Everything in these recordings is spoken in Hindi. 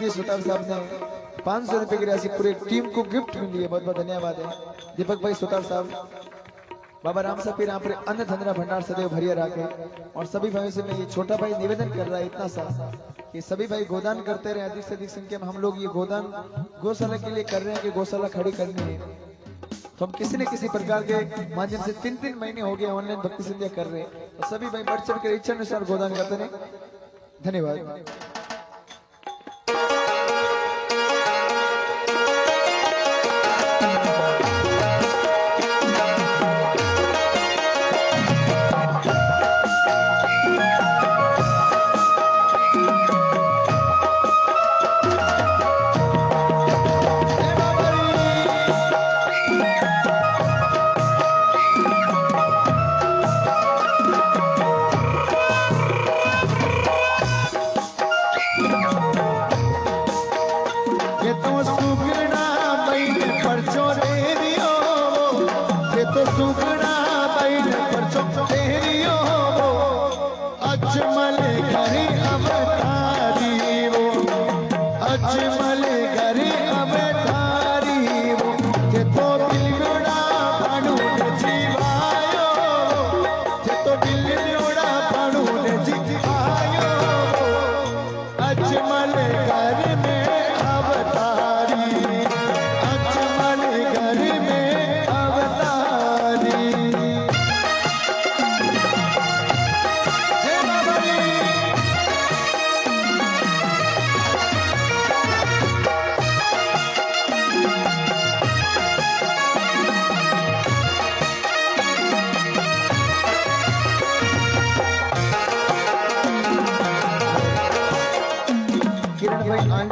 दीजिए सुतार साहब ने 500 रुपए की राशि पूरी टीम को गिफ्ट मिली है। बहुत बहुत धन्यवाद है दीपक भाई सुतार साहब। बाबा राम साहब यहाँ पर अन्न धंधरा भंडार सदैव भरिया रखे। और सभी भाइयों से मैं ये छोटा भाई निवेदन कर रहा है इतना सा कि सभी भाई गोदान करते रहे। अधिक से अधिक संख्या में हम लोग ये गोदान गौशाला के लिए कर रहे हैं कि गौशाला खड़ी करनी है। तो हम किसी न किसी प्रकार के माध्यम से 3-3 महीने हो गए ऑनलाइन भक्ति संध्या कर रहे हैं। तो सभी भाई बढ़ चढ़ कर इच्छा अनुसार गोदान करते रहे। धन्यवाद।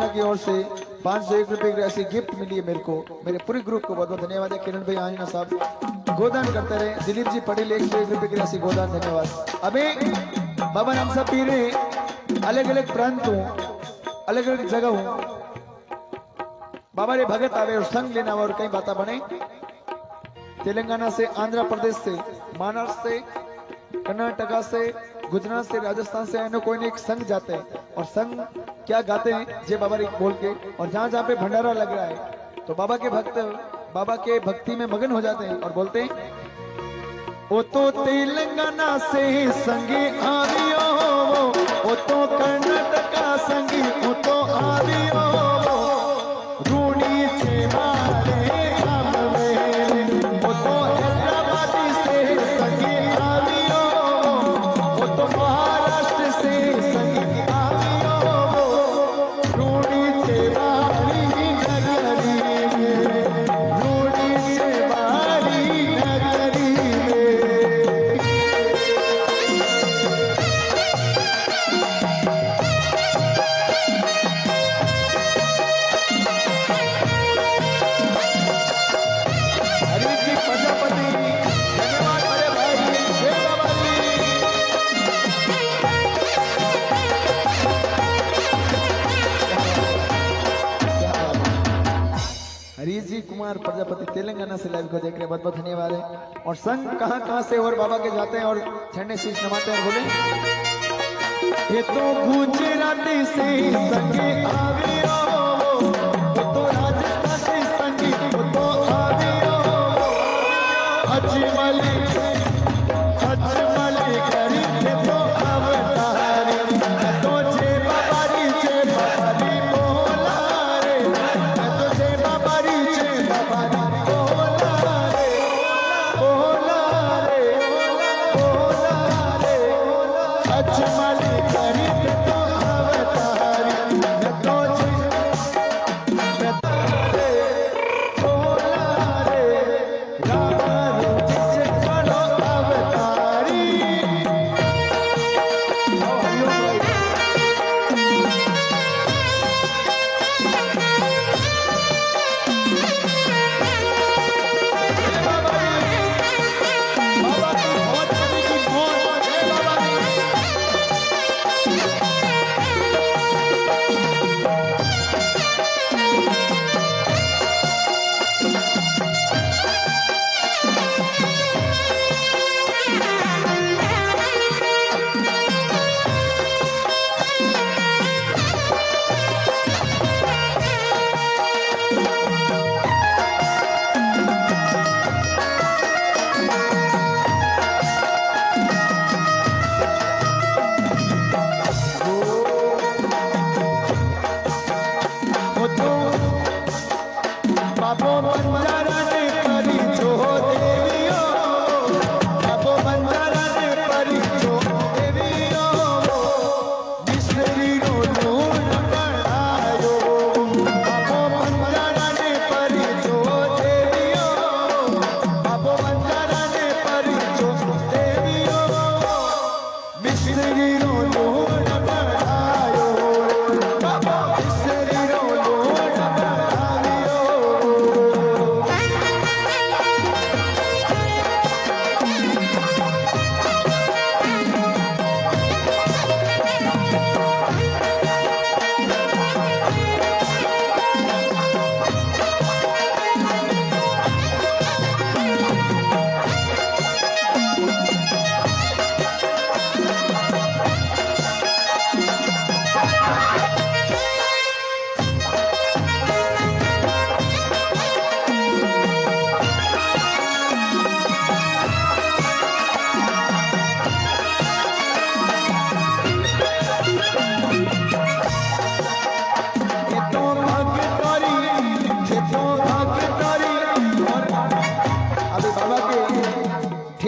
की ओर से 501 रुपए की राशि गिफ्ट मिली है मेरे को। मेरे पूरे ग्रुप को बहुत बहुत धन्यवाद है। किरण भाई आंजना साहब गोदान करते रहे। दिलीप जी पटेल 101 रुपए की राशि गोदान धन्यवाद। अभी बाबा राम साहब पी रहे अलग अलग प्रांत हूँ अलग अलग जगह हूँ। बाबा रे भगत आवे और संग लेना और कई बात बने। तेलंगाना से, आंध्र प्रदेश से, महाराष्ट्र से, कर्नाटका से, गुजरात से, राजस्थान से आने कोई एक संघ जाते हैं और संघ क्या गाते हैं जय बाबा रे बोल के। और जहां जहां पे भंडारा लग रहा है तो बाबा के भक्त बाबा के भक्ति में मगन हो जाते हैं और बोलते हैं ओ तो तेलंगाना से संगी आवियो, ओ तो कर्नाटका संगी ओ तो आवियो, रूणी से मारे हम मेरे ओ तो हैदराबादी से संगी आवियो, ओ तो महाराष्ट्र से संगी आवियो, रूणी से मारी नगरी में, रूणी से मारी नगरी में। हरीश जी कुमार प्रजापति तेलंगाना से लाइव को देख रहे हैं, बहुत बहुत धन्यवाद है। और संघ कहां से और बाबा के जाते हैं और झंडे शीश नमाते हैं और बोले ये तो गुजराती से संगे आवियो, वो तो राजस्थान से संगी वो तो आवियो, अजमल करी के तो अवतारी, तो जे बाबारी बोला रे, तो जे बाबारी बोला रे, बोला रे, बोला रे, अजमल करी के तो अवतारी, तो जे बोला रे, राम जिसे करो अवतारी।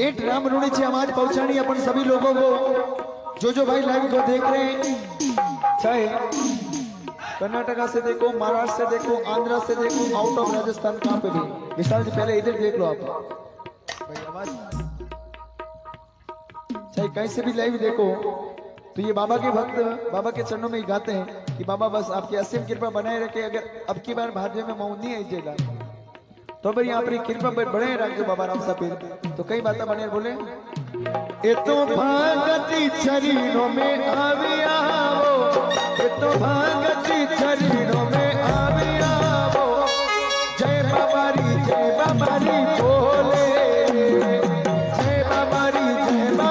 भेंट रामरुणी जी आवाज पहुंचानी अपन सभी लोगों को, जो भाई लाइव को देख रहे हैं, चाहे कर्नाटका से देखो, महाराष्ट्र से देखो, आंध्र से देखो, आउट ऑफ राजस्थान, कहां पे भी। विशाल जी पहले इधर देख लो आप भाई, आवाज चाहे कहीं से भी लाइव देखो, तो ये बाबा के भक्त बाबा के चरणों में ही गाते हैं कि बाबा बस आपकी असीम कृपा बनाए रखे। अगर अब की बार भाग्य में मऊ नहीं आइएगा तो भाई अपनी कृपा बढ़े रखो बाबा राम साहब। तो कई बातें बने बोले, ए तो भागती चरणों में आविया वो, ए तो भागती चरणों में आविया वो, जय बाबारी बोले, जय बाबारी बोले।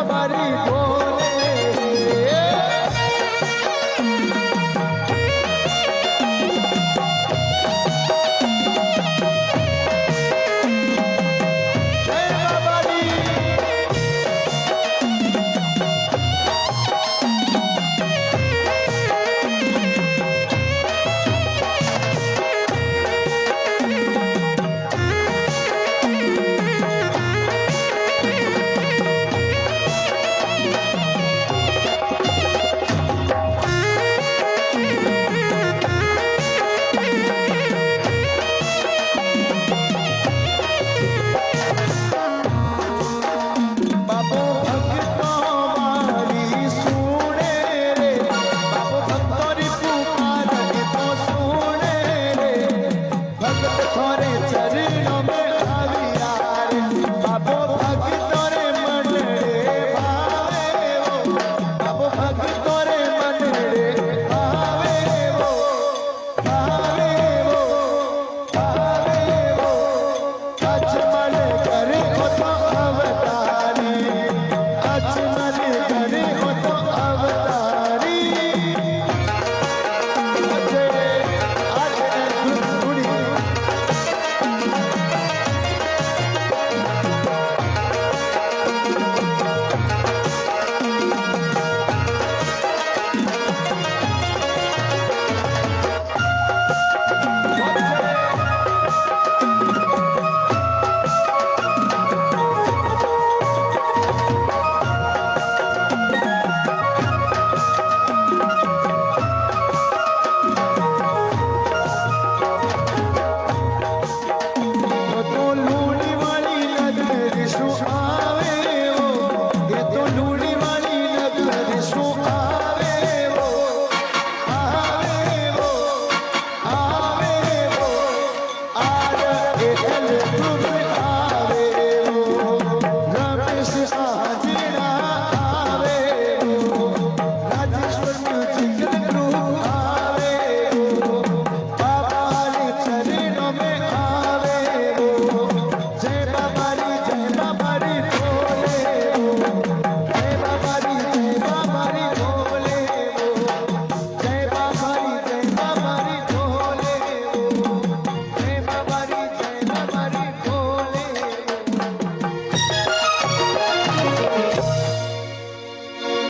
Krishna